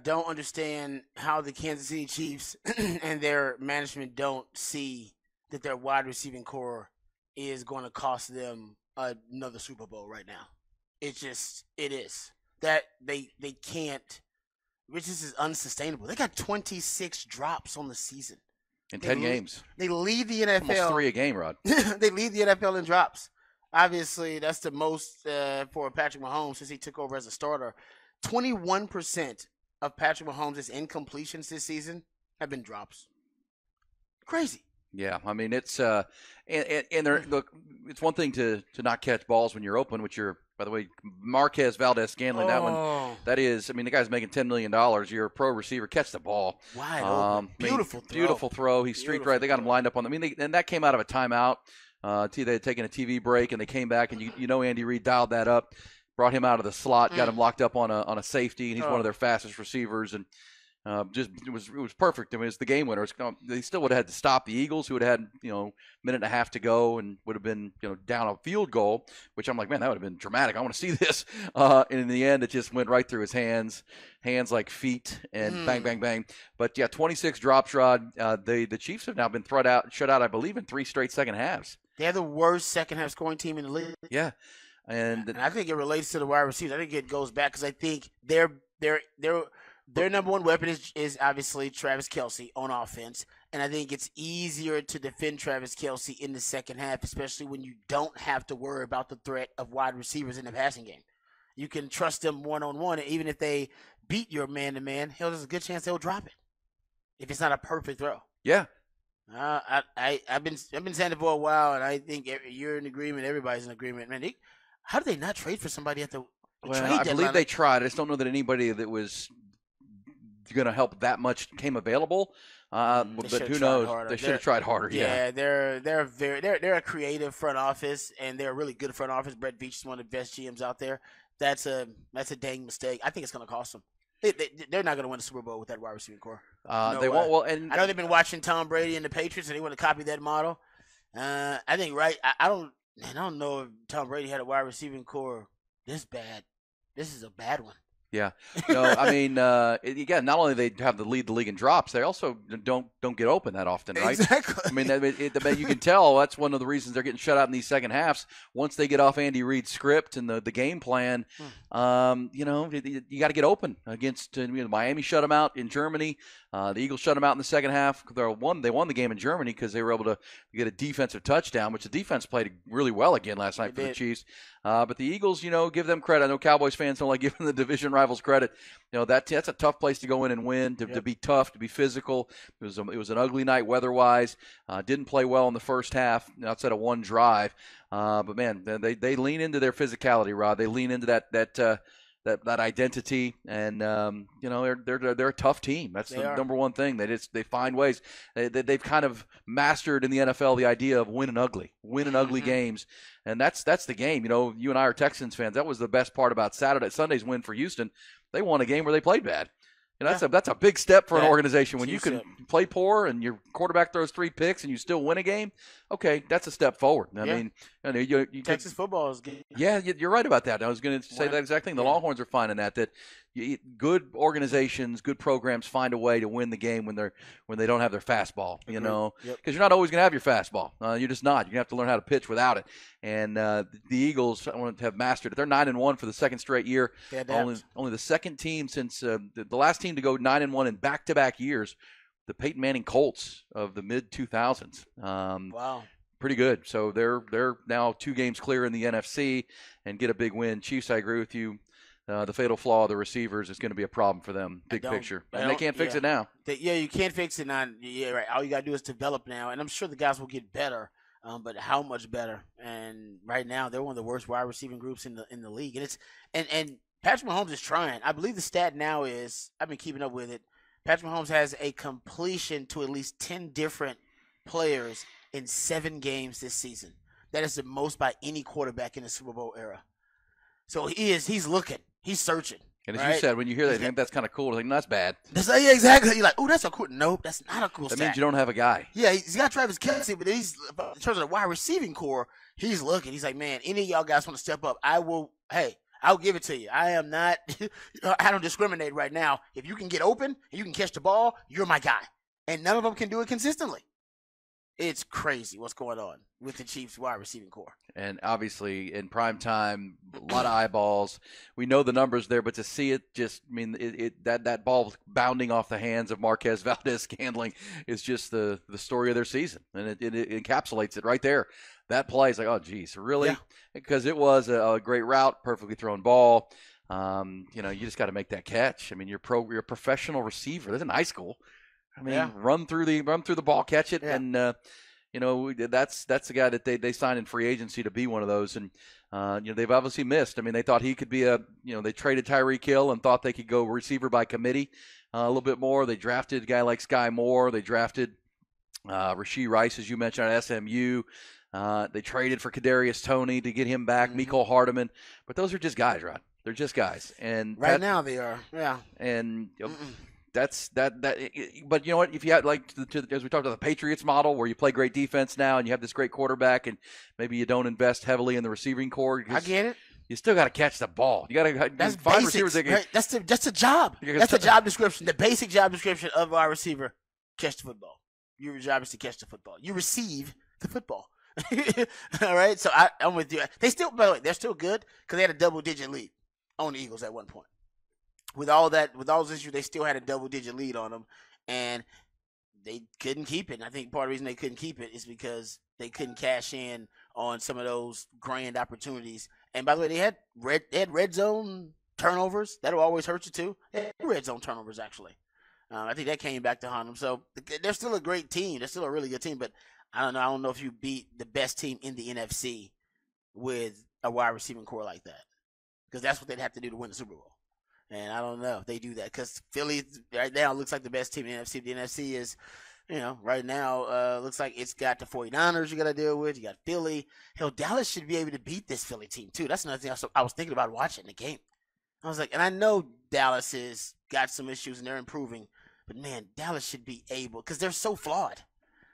don't understand how the Kansas City Chiefs and their management don't see that their wide receiving core is going to cost them another Super Bowl right now. It is. That they can't. Which is unsustainable. They got 26 drops on the season. In 10 games. They lead the NFL. Almost 3 a game, Rod. They lead the NFL in drops. Obviously, that's the most for Patrick Mahomes since he took over as a starter. 21% of Patrick Mahomes' incompletions this season have been drops. Crazy. Yeah, I mean it's and look, it's one thing to not catch balls when you're open, which you're, by the way, Marquez Valdez-Scantling, that one, that is, I mean, the guy's making $10 million. You're a pro receiver, catch the ball. Wide open. Beautiful throw. He's streaked right. They got him lined up on. I mean, and that came out of a timeout. They had taken a TV break and they came back, and you know Andy Reid dialed that up, brought him out of the slot, got him locked up on a safety, and he's one of their fastest receivers, and it was perfect. I mean, it was the game winner. They still would have had to stop the Eagles, who would have had minute and a half to go, and would have been down a field goal. Which I'm like, man, that would have been dramatic. I want to see this. And in the end, it just went right through his hands like feet, and bang, bang, bang. But yeah, 26 drops, Rod. The Chiefs have now been shut out, I believe, in 3 straight second halves. They're the worst second half scoring team in the league. Yeah, and I think it relates to the wide receivers. I think it goes back because I think their number one weapon is obviously Travis Kelce on offense, and I think it's easier to defend Travis Kelce in the second half, especially when you don't have to worry about the threat of wide receivers in the passing game. You can trust them one-on-one, and even if they beat your man-to-man, there's a good chance they'll drop it if it's not a perfect throw. Yeah. I've been saying it for a while, and I think you're in agreement. Everybody's in agreement. Man, how did they not trade for somebody at the trade deadline? I believe they tried. I just don't know that anybody that was going to help that much came available. But who knows? Harder. They should have tried harder. Yeah, they're a creative front office, and they're a really good front office. Brett Veach is one of the best GMs out there. That's a dang mistake. I think it's going to cost them. They're not going to win the Super Bowl with that wide receiving core. They won't. Well, and I know they've been watching Tom Brady and the Patriots, and they want to copy that model. I think I don't know if Tom Brady had a wide receiving core this bad. This is a bad one. Yeah. No, I mean, again, not only they have to lead the league in drops, they also don't get open that often, right? Exactly. I mean, you can tell that's one of the reasons they're getting shut out in these second halves. Once they get off Andy Reid's script and the game plan, you got to get open against Miami shut them out in Germany. The Eagles shut them out in the second half. They won the game in Germany because they were able to get a defensive touchdown, which the defense played really well again last night for the Chiefs. But the Eagles, give them credit. I know Cowboys fans don't like giving the division rivals credit. That's a tough place to go in and win, to be tough, to be physical. It was an ugly night weather-wise. Didn't play well in the first half outside of one drive. But, man, they lean into their physicality, Rod. They lean into that identity, and they're a tough team. That's the number one thing. They find ways. They've kind of mastered in the NFL the idea of winning ugly games, and that's the game. You and I are Texans fans. That was the best part about Sunday's win for Houston. They won a game where they played bad. That's a big step for an organization when you can play poor and your quarterback throws 3 picks and you still win a game. Okay, that's a step forward. I mean, Texas football is good. Yeah, you're right about that. I was going to say that exact thing. The Longhorns are finding that good organizations, good programs find a way to win the game when they don't have their fastball. Because you're not always going to have your fastball. You're just not. You're going to have to learn how to pitch without it. And the Eagles, I want to have mastered it. They're 9-1 for the second straight year. Only the second team since the last team to go 9-1 in back-to-back years. The Peyton Manning Colts of the mid-2000s. Wow. Pretty good. So they're now 2 games clear in the NFC and get a big win. Chiefs, I agree with you. The fatal flaw of the receivers is going to be a problem for them, big picture. And they can't fix it now. You can't fix it now. Yeah, right. All you got to do is develop now. And I'm sure the guys will get better, but how much better? And right now, they're one of the worst wide receiving groups in the league. And Patrick Mahomes is trying. I believe the stat now is, I've been keeping up with it, Patrick Mahomes has a completion to at least 10 different players in 7 games this season. That is the most by any quarterback in the Super Bowl era. So he's looking. He's searching. And as you said, when you hear that, you think that's kind of cool. Like, no, that's bad. Yeah, exactly. You're like, oh, that's a cool. Nope, that's not a cool stat. That means you don't have a guy. Yeah, he's got Travis Kelce, but in terms of the wide receiving core, he's looking. He's like, man, any of y'all guys want to step up, I will I'll give it to you. I am not. I don't discriminate right now. If you can get open and you can catch the ball, you're my guy. And none of them can do it consistently. It's crazy what's going on with the Chiefs wide receiving core. And obviously, in prime time, a lot of eyeballs. We know the numbers there, but to see it that ball bounding off the hands of Marquez Valdez-Scantling is just the story of their season. And it encapsulates it right there. That play is like, oh, geez, really? Yeah. Because it was a great route, perfectly thrown ball. You just got to make that catch. I mean, you're a professional receiver. That's in high school. I mean, run through the ball, catch it, and that's the guy that they signed in free agency to be one of those. And they've obviously missed. I mean, they thought he could be they traded Tyreek Hill and thought they could go receiver by committee a little bit more. They drafted a guy like Sky Moore. They drafted Rashee Rice, as you mentioned, at SMU. They traded for Kadarius Toney to get him back, Mecole Hardman. But those are just guys, Rod. They're just guys. And right now they are, yeah. And that's that. But you know what? If you had as we talked about the Patriots model, where you play great defense now and you have this great quarterback, and maybe you don't invest heavily in the receiving core. I get it. You still got to catch the ball. You got to find basics, receivers. Right? That's the job. That's the job description. The basic job description of our receiver: catch the football. Your job is to catch the football. You receive the football. All right. So I'm with you. By the way, they're still good because they had a double-digit lead on the Eagles at one point. With all those issues, they still had a double-digit lead on them, and they couldn't keep it. And I think part of the reason they couldn't keep it is because they couldn't cash in on some of those grand opportunities. And by the way, they had red zone turnovers. That'll always hurt you too. They had red zone turnovers actually. I think that came back to haunt them. So they're still a great team. They're still a really good team. But I don't know. I don't know if you beat the best team in the NFC with a wide receiving core like that, because that's what they'd have to do to win the Super Bowl. And I don't know if they do that, because Philly right now looks like the best team in the NFC. The NFC is, right now looks like it's got the 49ers you got to deal with. You got Philly. Hell, Dallas should be able to beat this Philly team too. That's another thing I was thinking about watching the game. I was like, and I know Dallas has got some issues and they're improving, but man, Dallas should be able, because they're so flawed.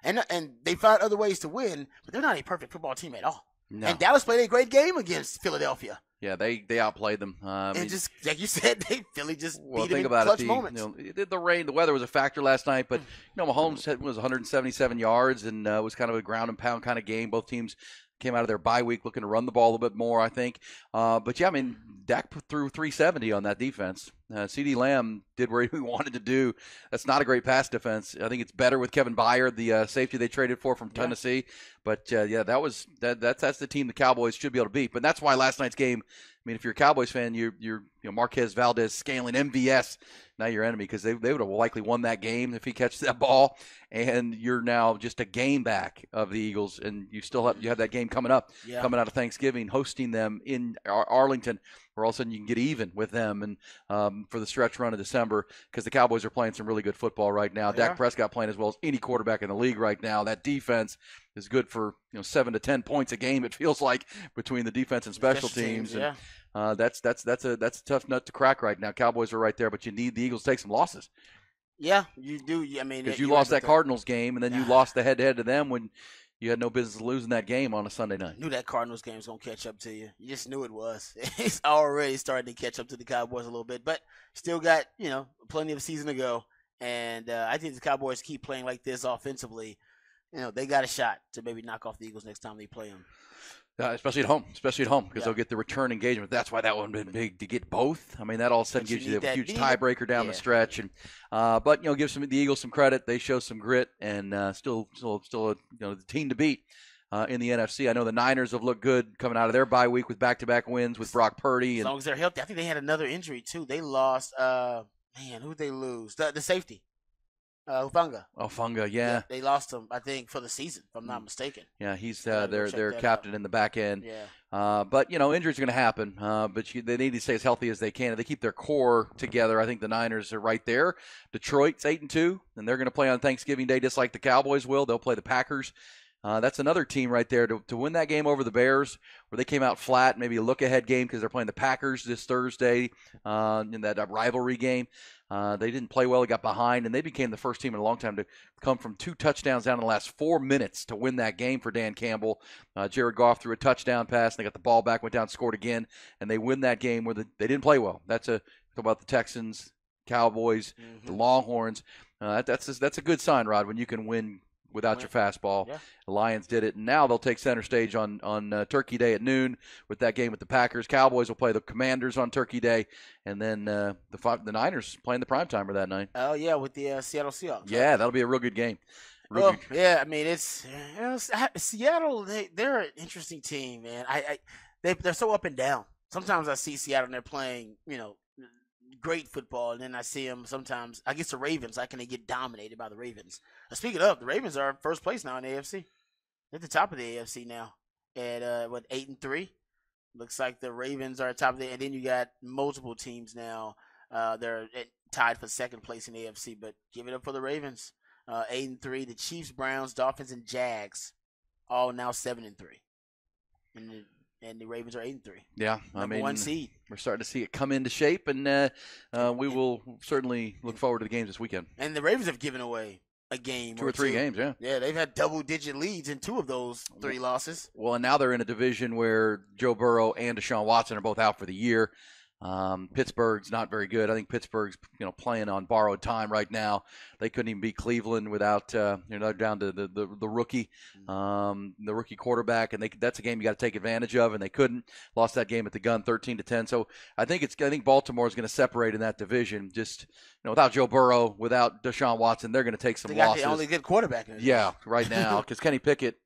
And they found other ways to win, but they're not a perfect football team at all. No. And Dallas played a great game against Philadelphia. Yeah, they outplayed them. And just like you said, Philly just beat them in clutch clutch moments. The rain, the weather was a factor last night, but Mahomes was 177 yards and was kind of a ground and pound kind of game. Both teams came out of their bye week looking to run the ball a little bit more, I think. But yeah, I mean, Dak threw 370 on that defense. CeeDee Lamb did what he wanted to do. That's not a great pass defense. I think it's better with Kevin Byard, the safety they traded for from Tennessee. But that's the team the Cowboys should be able to beat. But that's why last night's game, I mean, if you're a Cowboys fan, you're Marquez Valdez-Scantling, MVS, now your enemy, because they would have likely won that game if he catches that ball. And you're now just a game back of the Eagles, and you have that game coming up, coming out of Thanksgiving, hosting them in Arlington, where all of a sudden you can get even with them and for the stretch run of December, because the Cowboys are playing some really good football right now. Dak Prescott playing as well as any quarterback in the league right now. That defense is good for 7 to 10 points a game, it feels like, between the defense and special teams. And that's a tough nut to crack right now. Cowboys are right there, but you need the Eagles to take some losses. Yeah, you do. I mean, because you lost that Cardinals game, and then you lost the head-to-head to them when you had no business losing that game on a Sunday night. Knew that Cardinals game was going to catch up to you. You just knew it was. It's already starting to catch up to the Cowboys a little bit, but still got, plenty of season to go. And I think the Cowboys keep playing like this offensively. They got a shot to maybe knock off the Eagles next time they play them. Especially at home, because they'll get the return engagement. That's why that one would have been big to get both. I mean, that all of a sudden gives you a huge tiebreaker down the stretch. And but give the Eagles some credit. They show some grit, and still the team to beat in the NFC. I know the Niners have looked good coming out of their bye week with back-to-back wins with Brock Purdy. As long as they're healthy. I think they had another injury too. They lost. Who'd they lose? The safety. Hufanga, yeah. They lost him, I think, for the season, if I'm not mistaken. Yeah, he's their captain in the back end. Yeah. But, injuries are going to happen. But they need to stay as healthy as they can. If they keep their core together, I think the Niners are right there. Detroit's 8-2, and they're going to play on Thanksgiving Day just like the Cowboys will. They'll play the Packers That's another team right there to win that game over the Bears, where they came out flat, maybe a look-ahead game because they're playing the Packers this Thursday in that rivalry game. They didn't play well. They got behind, and they became the first team in a long time to come from 2 touchdowns down in the last 4 minutes to win that game for Dan Campbell. Jared Goff threw a touchdown pass, and they got the ball back, went down, scored again, and they win that game where they didn't play well. That's about the Texans, Cowboys, the Longhorns. That's a good sign, Rod, when you can win without your fastball. Yeah. The Lions did it, and now they'll take center stage on Turkey Day at noon with that game with the Packers. Cowboys will play the Commanders on Turkey Day, and then the Niners playing the primetimer that night. Oh, yeah, with the Seattle Seahawks. Yeah, that'll be a real good game. Yeah, I mean, it's Seattle, they're an interesting team, man. They're so up and down. Sometimes I see Seattle and they're playing, great football, and then I see them sometimes against the Ravens. How can they get dominated by the Ravens? Speaking of, the Ravens are first place now in the AFC. They're at the top of the AFC now at 8-3. Looks like the Ravens are at top of the, and then you got multiple teams now. They're tied for second place in the AFC, but give it up for the Ravens. 8-3. The Chiefs, Browns, Dolphins, and Jags all now 7-3. And the Ravens are 8-3. Yeah, Number 1 seed. We're starting to see it come into shape, and we will certainly look forward to the games this weekend. And the Ravens have given away a game, 2 or 3 games. Yeah, yeah, they've had double-digit leads in 2 of those 3 losses. Well, and now they're in a division where Joe Burrow and Deshaun Watson are both out for the year. Pittsburgh's not very good. I think Pittsburgh's playing on borrowed time right now. They couldn't even beat Cleveland without they're down to the rookie quarterback, and that's a game you got to take advantage of, and they couldn't. Lost that game at the gun 13-10. So I think Baltimore is going to separate in that division. Just without Joe Burrow, without Deshaun Watson, they're going to take some losses. They got the only good quarterback in it. Yeah, right now, because Kenny Pickett.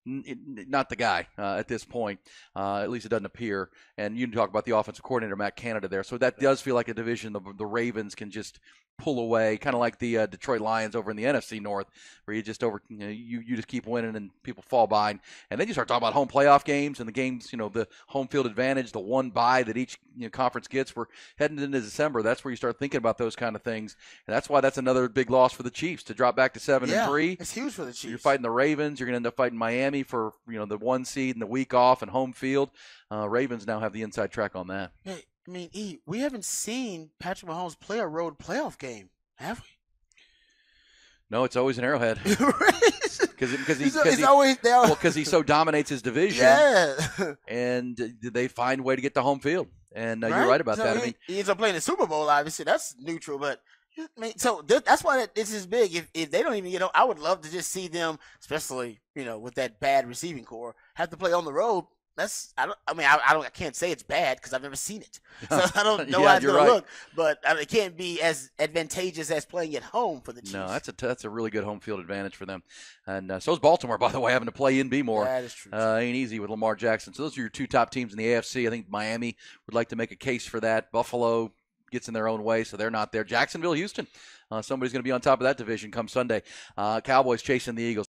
Not the guy at this point. At least it doesn't appear. And you can talk about the offensive coordinator, Matt Canada, there. So that does feel like a division the Ravens can just pull away, kind of like the Detroit Lions over in the NFC North, where you just you just keep winning and people fall behind. And then you start talking about home playoff games and the games, the home field advantage, the one bye that each conference gets. We're heading into December. That's where you start thinking about those kind of things. And that's why that's another big loss for the Chiefs to drop back to 7-3. It's huge for the Chiefs. You're fighting the Ravens. You're going to end up fighting Miami for the 1 seed and the week off and home field. Ravens now have the inside track on that. Hey, I mean, we haven't seen Patrick Mahomes play a road playoff game, have we? No, it's always an Arrowhead. Because he so dominates his division. Yeah. And they find a way to get to home field. And you're right about that. He ends up playing the Super Bowl, obviously. That's neutral, but that's why this is big. If they don't even I would love to just see them, especially with that bad receiving core, have to play on the road. I can't say it's bad because I've never seen it, so I don't know how it's going to look. But it can't be as advantageous as playing at home for the Chiefs. No, that's a really good home field advantage for them, and so is Baltimore, by the way, having to play in B more. That is true. Ain't easy with Lamar Jackson. So those are your 2 top teams in the AFC. I think Miami would like to make a case for that. Buffalo gets in their own way, so they're not there. Jacksonville, Houston, somebody's going to be on top of that division come Sunday. Cowboys chasing the Eagles.